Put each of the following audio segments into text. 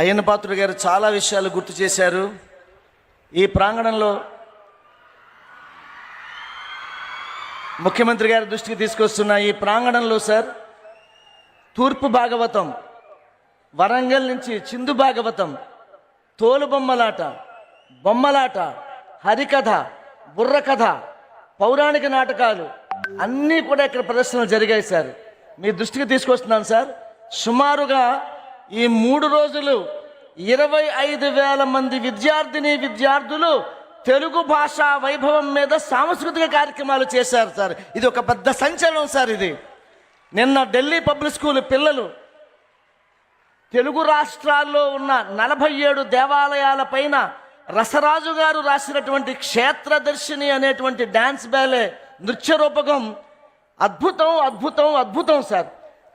అయ్యన్న పాత్రుడు గారు చాలా విషయాలు గుర్తు చేశారు. ఈ ప్రాంగణంలో ముఖ్యమంత్రి గారి దృష్టికి తీసుకొస్తున్న ఈ ప్రాంగణంలో సార్, తూర్పు భాగవతం, వరంగల్ నుంచి చిందు భాగవతం, తోలుబొమ్మలాట, బొమ్మలాట, హరికథ, బుర్రకథ, పౌరాణిక నాటకాలు అన్నీ కూడా ఇక్కడ ప్రదర్శనలు జరిగాయి సార్. మీ దృష్టికి తీసుకొస్తున్నాను సార్. సుమారుగా ఈ 3 రోజులు 25,000 మంది విద్యార్థులు తెలుగు భాషా వైభవం మీద సాంస్కృతిక కార్యక్రమాలు చేశారు సార్. ఇది ఒక పెద్ద సంచలనం సార్. ఇది నిన్న ఢిల్లీ పబ్లిక్ స్కూల్ పిల్లలు తెలుగు రాష్ట్రాల్లో ఉన్న 47 దేవాలయాల పైన రసరాజు గారు రాసినటువంటి క్షేత్రదర్శిని అనేటువంటి డ్యాన్స్ బ్యాలే నృత్య రూపకం అద్భుతం అద్భుతం అద్భుతం సార్.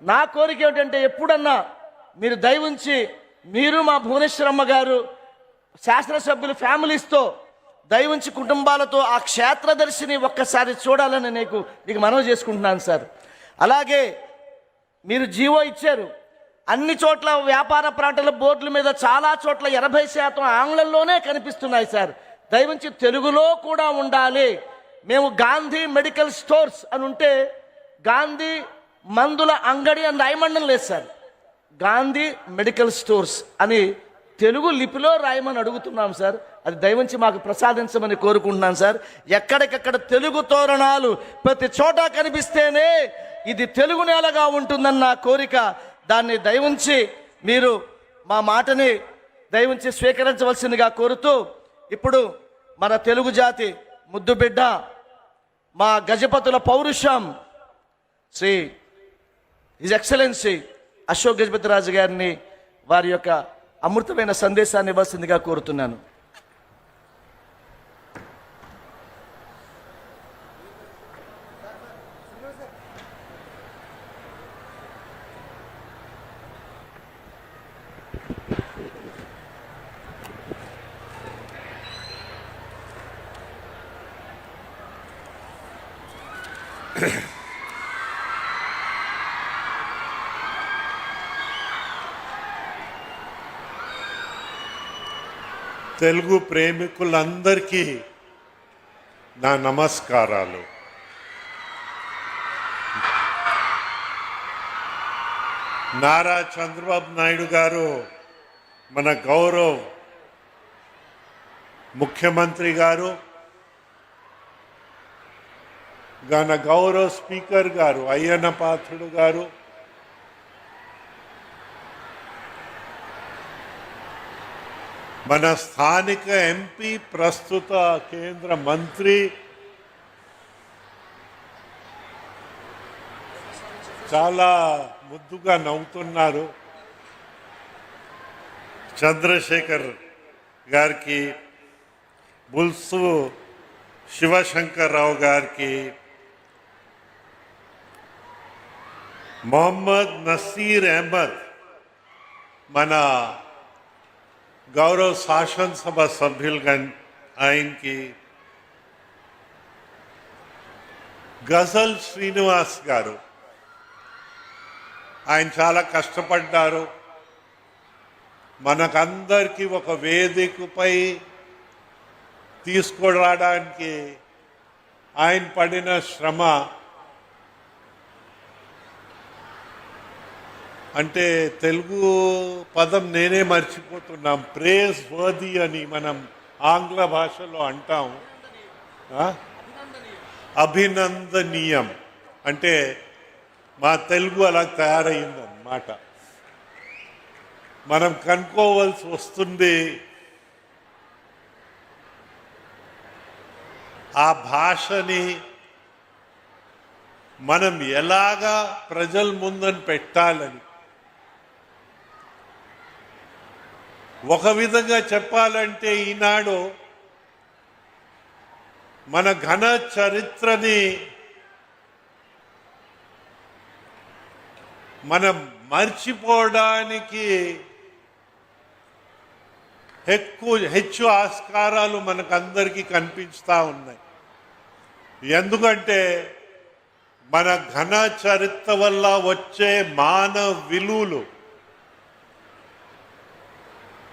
నా కోరిక ఏమిటంటే, ఎప్పుడన్నా మీరు దయవుంచి మీరు మా భువనేశ్వరమ్మ గారు శాసనసభ్యులు ఫ్యామిలీస్తో దయవుంచి కుటుంబాలతో ఆ క్షేత్రదర్శిని ఒక్కసారి చూడాలని మీకు మనవి చేసుకుంటున్నాను సార్. అలాగే మీరు జీవో ఇచ్చారు. అన్ని చోట్ల వ్యాపార ప్రాంతాల బోర్డుల మీద చాలా చోట్ల 80% ఆంగ్లంలోనే కనిపిస్తున్నాయి సార్. దయవుంచి తెలుగులో కూడా ఉండాలి. మేము గాంధీ మెడికల్ స్టోర్స్ అని ఉంటే గాంధీ మందుల అంగడి అని రాయమండం లేదు సార్. గాంధీ మెడికల్ స్టోర్స్ అని తెలుగు లిపిలో రాయమని అడుగుతున్నాం సార్. అది దయవుంచి మాకు ప్రసాదించమని కోరుకుంటున్నాను సార్. ఎక్కడికక్కడ తెలుగు తోరణాలు ప్రతి చోట కనిపిస్తేనే ఇది తెలుగు నేలగా ఉంటుందన్న కోరిక. దాన్ని దయవుంచి మీరు మా మాటని దయవుంచి స్వీకరించవలసిందిగా కోరుతూ, ఇప్పుడు మన తెలుగు జాతి ముద్దుబిడ్డ, మా గజపతుల పౌరుషం, శ్రీ హిజ్ ఎక్సలెన్సీ అశోక్ గజపతి రాజు గారిని వారి యొక్క అమృతమైన సందేశాన్ని ఇవ్వాల్సిందిగా కోరుతున్నాను. తెలుగు ప్రేమికులందరికీ నా నమస్కారాలు. నారా చంద్రబాబు నాయుడు గారు, మన గౌరవ్ ముఖ్యమంత్రి గారు, మన గౌరవ్ స్పీకర్ గారు అయ్యన్న పాత్రుడు గారు, మన స్థానిక ఎంపీ, ప్రస్తుత కేంద్ర మంత్రి, చాలా ముద్దుగా నవ్వుతున్నారు, చంద్రశేఖర్ గారికి, బుల్సు శివశంకర్రావు గారికి, మొహమ్మద్ నసీర్ అహ్మద్, మన గౌరవ శాసనసభ సభ్యులుగా ఆయనకి, గజల్ శ్రీనివాస్ గారు, ఆయన చాలా కష్టపడ్డారు. మనకందరికీ ఒక వేదికపై తీసుకురావడానికి ఆయన పడిన శ్రమ అంటే తెలుగు పదం నేనే మర్చిపోతున్నాం. ప్రేజ్ వర్ది అని మనం ఆంగ్ల భాషలో అంటాం. అభినందనీయం అంటే మా తెలుగు అలా తయారైందన్నమాట. మనం కనుక్కోవాల్సి వస్తుంది ఆ భాషని మనం ఎలాగా ప్రజల ముందని పెట్టాలని. ఒక విధంగా చెప్పాలంటే ఈనాడు మన ఘన చరిత్రని మనం మర్చిపోవడానికి ಹೆಚ್ಚು ఆస్కారాలు మనకందరికీ కనిపిస్తూ ఉన్నాయి. ఎందుకంటే మన ఘన చరిత్ర వల్ల వచ్చే మానవ విలువలు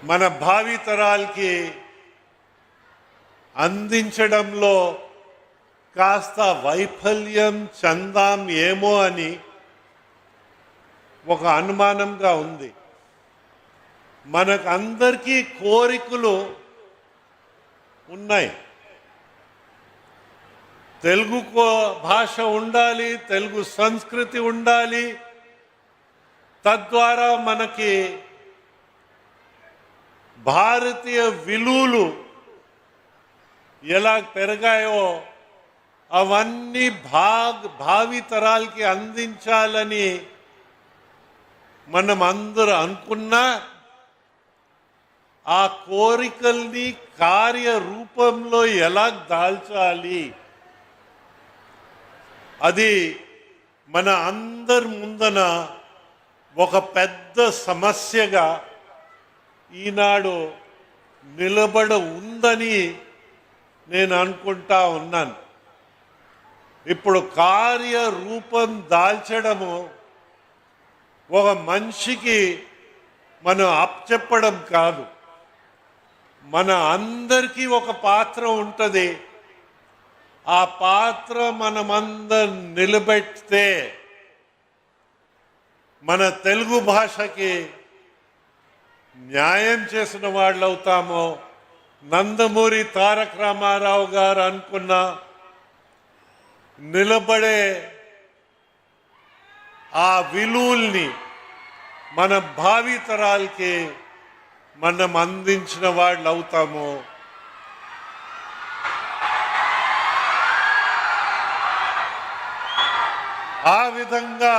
మన భావితరాలకి అందించడంలో కాస్త వైఫల్యం చెందాం ఏమో అని ఒక అనుమానంగా ఉంది. మనకు అందరికీ కోరికలు ఉన్నాయి. తెలుగు భాష ఉండాలి, తెలుగు సంస్కృతి ఉండాలి. తద్వారా మనకి భారతీయ విలువలు ఎలా పెరిగాయో అవన్నీ భావితరాలకి అందించాలని మనం అందరూ అనుకున్నా ఆ కోరికల్ని కార్యరూపంలో ఎలా దాల్చాలి అది మన అందరి ముందన ఒక పెద్ద సమస్యగా ఈనాడు నిలబడ ఉందని నేను అనుకుంటా ఉన్నాను. ఇప్పుడు కార్యరూపం దాల్చడము ఒక మనిషికి మనం అప్పచెప్పడం కాదు, మన అందరికీ ఒక పాత్ర ఉంటుంది. ఆ పాత్ర మనమందరం నిలబెడితే మన తెలుగు భాషకి న్యాయం చేసిన వాళ్ళు అవుతామో. నందమూరి తారక రామారావు గారు అనుకున్న నిలబడే ఆ విలువల్ని మన భావితరాలకి మనం అందించిన వాళ్ళు అవుతాము. ఆ విధంగా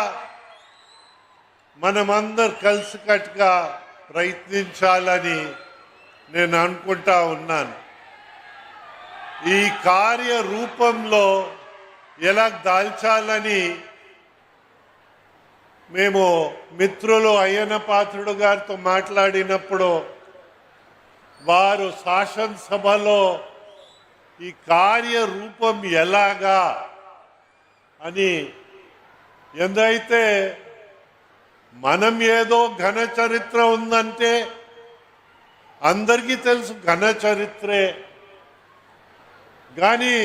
మనమందరు కలిసికట్టుగా ప్రయత్నించాలని నేను అనుకుంటా ఉన్నాను. ఈ కార్యరూపంలో ఎలా దాల్చాలని మేము మిత్రులు అయ్యన్న పాత్రుడు గారితో మాట్లాడినప్పుడు వారు శాసనసభలో ఈ కార్యరూపం ఎలాగా అని, ఎందైతే మనం ఏదో ఘన చరిత్ర ఉందంటే అందరికీ తెలుసు ఘన చరిత్రే, కానీ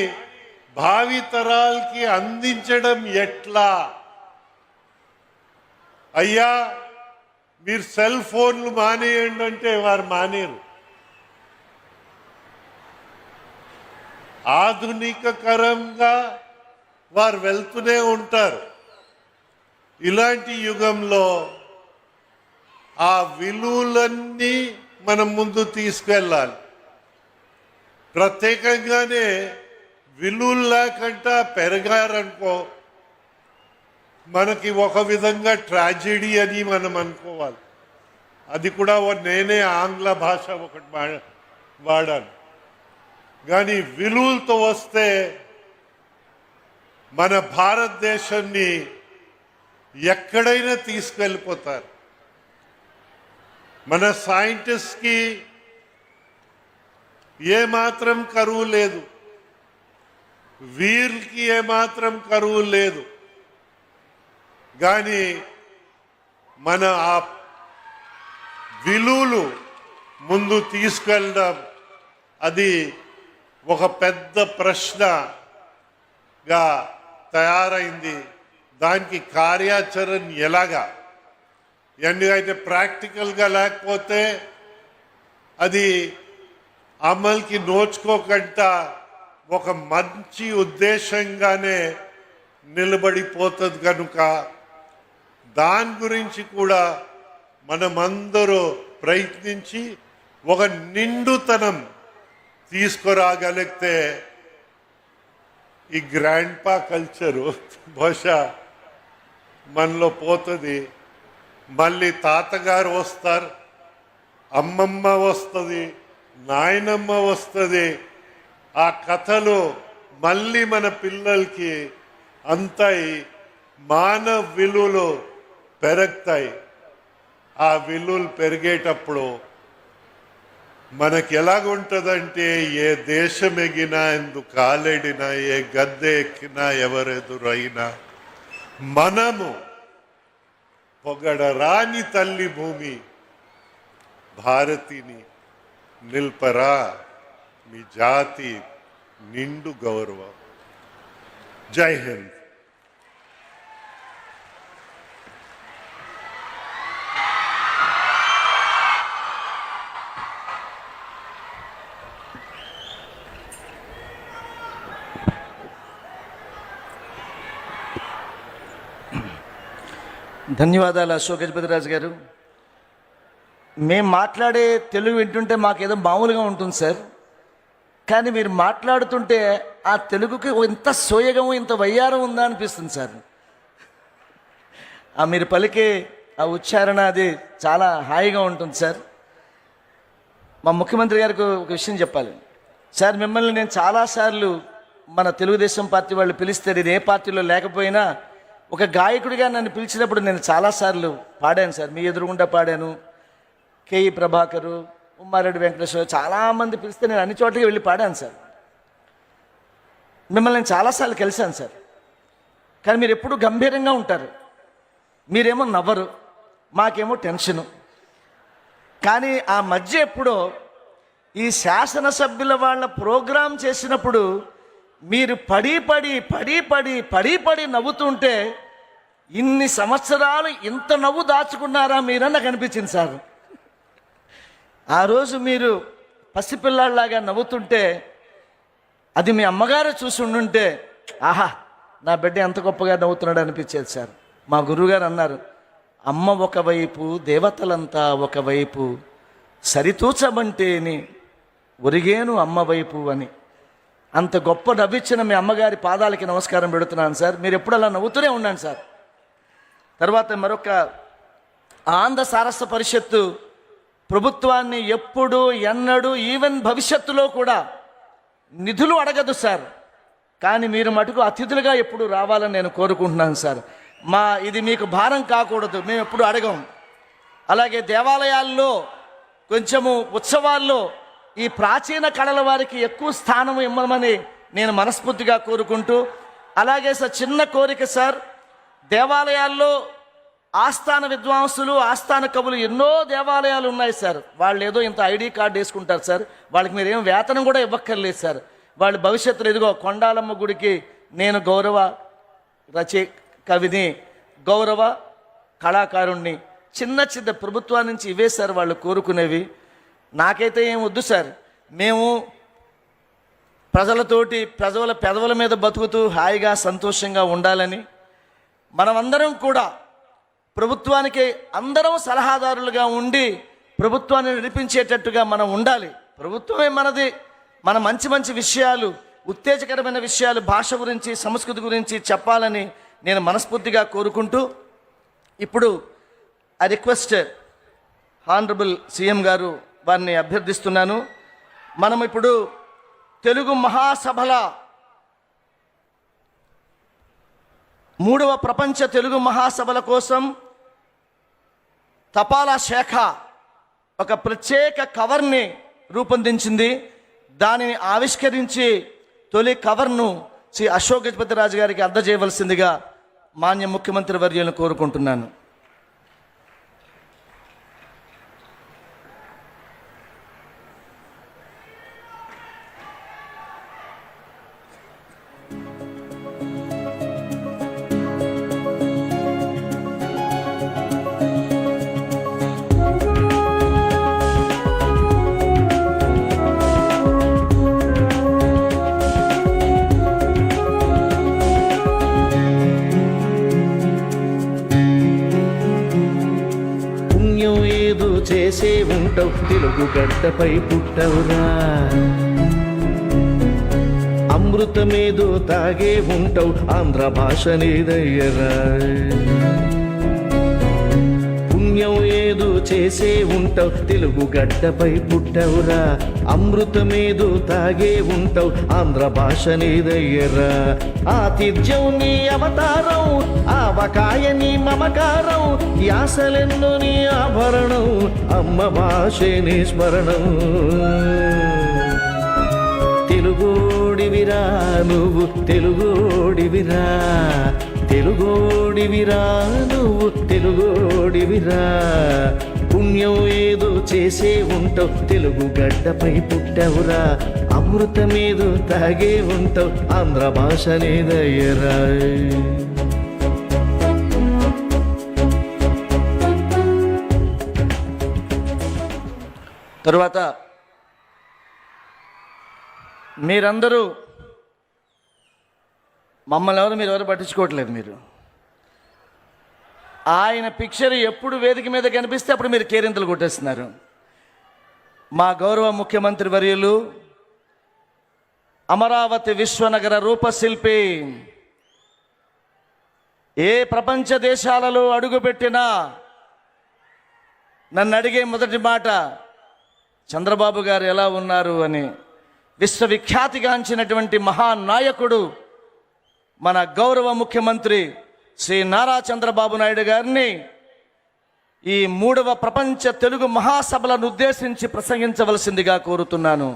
భావితరాలకి అందించడం ఎట్లా? అయ్యా మీరు సెల్ ఫోన్లు మానేయండి అంటే వారు మానేరు. ఆధునికకరంగా వారు వెళ్తూనే ఉంటారు. ఇలాంటి యుగంలో ఆ విలువలన్నీ మనం ముందు తీసుకెళ్ళాలి. ప్రత్యేకంగానే విలువలు లేకుండా పెరగారనుకో మనకి ఒక విధంగా ట్రాజెడీ అని మనం అనుకోవాలి. అది కూడా నేనే ఆంగ్ల భాష ఒకటి వాడాను. కానీ విలువలతో వస్తే మన భారతదేశాన్ని ఎక్కడైనా తీసుకెళ్ళిపోతారు. మన సైంటిస్ట్కి ఏమాత్రం కరువు లేదు, వీళ్ళకి ఏమాత్రం కరువు లేదు. కానీ మన ఆ విలువలు ముందు తీసుకెళ్ళడం అది ఒక పెద్ద ప్రశ్నగా తయారైంది. దానికి కార్యాచరణ ఎలాగా? ఎందుకైతే ప్రాక్టికల్గా లేకపోతే అది అమలుకి నోచుకోకుండా ఒక మంచి ఉద్దేశంగానే నిలబడిపోతుంది. కనుక దాని గురించి కూడా మనమందరూ ప్రయత్నించి ఒక నిండుతనం తీసుకురాగలిగితే ఈ గ్రాండ్ పా కల్చరు బహుశా మనలో పోతుంది. మళ్ళీ తాతగారు వస్తారు, అమ్మమ్మ వస్తుంది, నాయనమ్మ వస్తుంది. ఆ కథలు మళ్ళీ మన పిల్లలకి అంతాయి, మానవ విలువలు పెరుగుతాయి. ఆ విలువలు పెరిగేటప్పుడు మనకి ఎలాగుంటుందంటే ఏ దేశం ఎగినా, ఎందుకు కాలేడినా, ఏ గద్దె ఎక్కినా, ఎవరెదురైనా మనము పొగడరాని తల్లి భూమి భారతిని నిల్పరా మీ జాతి నిండు గౌరవం. జై హింద్. ధన్యవాదాలు అశోక్ గజపతిరాజు గారు. మేము మాట్లాడే తెలుగు వింటుంటే మాకేదో మామూలుగా ఉంటుంది సార్, కానీ మీరు మాట్లాడుతుంటే ఆ తెలుగుకి ఇంత సోయగం ఇంత వయ్యారం ఉందా అనిపిస్తుంది సార్. ఆ మీరు పలికే ఆ ఉచ్చారణ అది చాలా హాయిగా ఉంటుంది సార్. మా ముఖ్యమంత్రి గారికి ఒక విషయం చెప్పాలి సార్. మిమ్మల్ని నేను చాలాసార్లు మన తెలుగుదేశం పార్టీ వాళ్ళు పిలిస్తే, నేను ఏ పార్టీలో లేకపోయినా ఒక గాయకుడిగా నన్ను పిలిచినప్పుడు నేను చాలాసార్లు పాడాను సార్. మీ ఎదురుగుండా పాడాను, కేఈ ప్రభాకరు, ఉమ్మారెడ్డి వెంకటేశ్వర, చాలామంది పిలిస్తే నేను అన్ని చోట్లకి వెళ్ళి పాడాను సార్. మిమ్మల్ని నేను చాలాసార్లు కలిశాను సార్. కానీ మీరు ఎప్పుడూ గంభీరంగా ఉంటారు, మీరేమో నవ్వరు, మాకేమో టెన్షను. కానీ ఆ మధ్య ఎప్పుడో ఈ శాసనసభ్యుల వాళ్ళ ప్రోగ్రాం చేసినప్పుడు మీరు పడి పడి పడి పడి పడి పడి నవ్వుతుంటే, ఇన్ని సంవత్సరాలు ఇంత నవ్వు దాచుకున్నారా మీరని నాకు అనిపించింది సార్. ఆ రోజు మీరు పసిపిల్లాళ్ళలాగా నవ్వుతుంటే అది మీ అమ్మగారు చూసి ఉండుంటే, ఆహా నా బిడ్డ ఎంత గొప్పగా నవ్వుతున్నాడు అనిపించేది సార్. మా గురువుగారు అన్నారు, అమ్మ ఒకవైపు దేవతలంతా ఒకవైపు, సరితూచమంటేని ఒరిగేను అమ్మ వైపు అని. అంత గొప్ప నవ్విచ్చిన మీ అమ్మగారి పాదాలకి నమస్కారం పెడుతున్నాను సార్. మీరు ఎప్పుడు అలా నవ్వుతూనే ఉన్నాను సార్. తర్వాత మరొక ఆంధ్ర సారస్వ పరిషత్తు ప్రభుత్వాన్ని ఎప్పుడు ఎన్నడూ ఈవెన్ భవిష్యత్తులో కూడా నిధులు అడగదు సార్. కానీ మీరు మటుకు అతిథులుగా ఎప్పుడు రావాలని నేను కోరుకుంటున్నాను సార్. ఇది మీకు భారం కాకూడదు, మేము ఎప్పుడు అడగం. అలాగే దేవాలయాల్లో కొంచెము ఉత్సవాల్లో ఈ ప్రాచీన కళల వారికి ఎక్కువ స్థానం ఇవ్వమని నేను మనస్ఫూర్తిగా కోరుకుంటూ, అలాగే సార్ చిన్న కోరిక సార్, దేవాలయాల్లో ఆస్థాన విద్వాంసులు, ఆస్థాన కవులు ఎన్నో దేవాలయాలు ఉన్నాయి సార్. వాళ్ళు ఏదో ఇంత ఐడి కార్డు వేసుకుంటారు సార్, వాళ్ళకి మీరేం వేతనం కూడా ఇవ్వక్కర్లేదు సార్. వాళ్ళు భవిష్యత్తులో ఇదిగో కొండాలమ్మ గుడికి నేను గౌరవ కవిని, గౌరవ కళాకారుణ్ణి, చిన్న చిన్న ప్రభుత్వం నుంచి ఇవే సార్ వాళ్ళు కోరుకునేవి. నాకైతే ఏం వద్దు సార్. మేము ప్రజలతోటి పెదవుల మీద బతుకుతూ హాయిగా సంతోషంగా ఉండాలని, మనమందరం కూడా ప్రభుత్వానికి అందరం సలహాదారులుగా ఉండి ప్రభుత్వాన్ని నడిపించేటట్టుగా మనం ఉండాలి. ప్రభుత్వమే మనది. మన మంచి మంచి విషయాలు, ఉత్తేజకరమైన విషయాలు భాష గురించి, సంస్కృతి గురించి చెప్పాలని నేను మనస్ఫూర్తిగా కోరుకుంటూ, ఇప్పుడు ఐ రిక్వెస్ట్ హానరబుల్ సీఎం గారు వారిని అభ్యర్థిస్తున్నాను. మనం ఇప్పుడు తెలుగు మహాసభల 3వ ప్రపంచ తెలుగు మహాసభల కోసం తపాలా శాఖ ఒక ప్రత్యేక కవర్ని రూపొందించింది. దానిని ఆవిష్కరించి తొలి కవర్ను శ్రీ అశోక్ గజపతిరాజు గారికి అందజేయవలసిందిగా మాన్య ముఖ్యమంత్రి వర్యులను కోరుకుంటున్నాను. చేసే ఉంటావు తెలుగు గడ్డపై పుట్టవురా, అమృతమేదో తాగే ఉంటావు ఆంధ్ర భాష నీదయ్యరా. పుణ్యం ఏదో చేసే ఉంటావు తెలుగు గడ్డపై పుట్టవురా, అమృతమేదో తాగే ఉంటావు ఆంధ్ర భాష నీదయ్యరా. ఆతిథ్యం నీ అవతారం, ఆవకాయ నీ మమకారం, యాసలెన్నో నీ ఆభరణం, అమ్మ భాషే నీ స్మరణం. తెలుగోడివిరా నువ్వు తెలుగోడివిరా, తెలుగోడివిరా నువ్వు తెలుగోడివిరా. పుణ్యం ఏదో చేసే ఉంటావు తెలుగు గడ్డపై పుట్టవురా అమృతమేదో తాగే ఉంటావు ఆంధ్ర భాషనేదయ్యరా తరువాత మీరందరూ మమ్మల్ని మీరు ఎవరు పట్టించుకోవట్లేదు. మీరు ఆయన పిక్చర్ ఎప్పుడు వేదిక మీద కనిపిస్తే అప్పుడు మీరు కేరింతలు కొట్టేస్తున్నారు. మా గౌరవ ముఖ్యమంత్రి వర్యులు అమరావతి విశ్వనగర రూపశిల్పి ఏ ప్రపంచ దేశాలలో అడుగుపెట్టినా నన్ను అడిగే మొదటి మాట చంద్రబాబు గారు ఎలా ఉన్నారు అని. విశ్వవిఖ్యాతిగాంచినటువంటి మహానాయకుడు మన గౌరవ ముఖ్యమంత్రి శ్రీ నారా చంద్రబాబు నాయుడు గారిని ఈ 3వ ప్రపంచ తెలుగు మహాసభలను ఉద్దేశించి ప్రసంగించవలసిందిగా కోరుతున్నాను.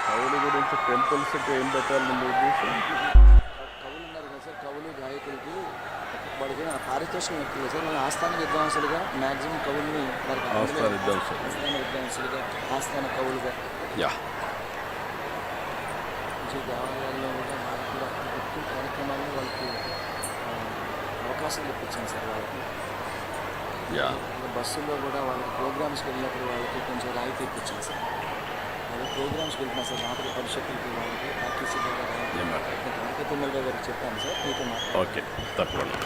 కవులు గురించి టెంపుల్స్కి ఏం పెట్టాలని మీ ఉద్దేశం? కవులు ఉన్నారు కదా సార్, కవులు గాయకులకి వాడికి పారితోషికం ఎక్కువ సార్. మన ఆస్థాన విద్వాంసులుగా మ్యాక్సిమం కవుల్ని ఆస్థాన విద్వాంసులు. ఆస్థాన విద్వాంసులుగా ఆస్థాన కవులుగా యా మంచి దేవాలయాల్లో కూడా వాళ్ళకి కూడా ఎక్కువ కార్యక్రమాల్లో వాళ్ళకి అవకాశాలు ఇప్పించాను సార్. వాళ్ళకి యా బస్సుల్లో కూడా వాళ్ళకి ప్రోగ్రామ్స్కి వెళ్ళినప్పుడు వాళ్ళకి కొంచెం రాయితీ ఇప్పించాను సార్. వాళ్ళకి ప్రోగ్రామ్స్కి వెళ్తున్నాను సార్. నాటక పరిషత్తులకి వాళ్ళకి ఆర్టీసీ గారికి చెప్పాను సార్. మీతో ఓకే తప్పకుండా.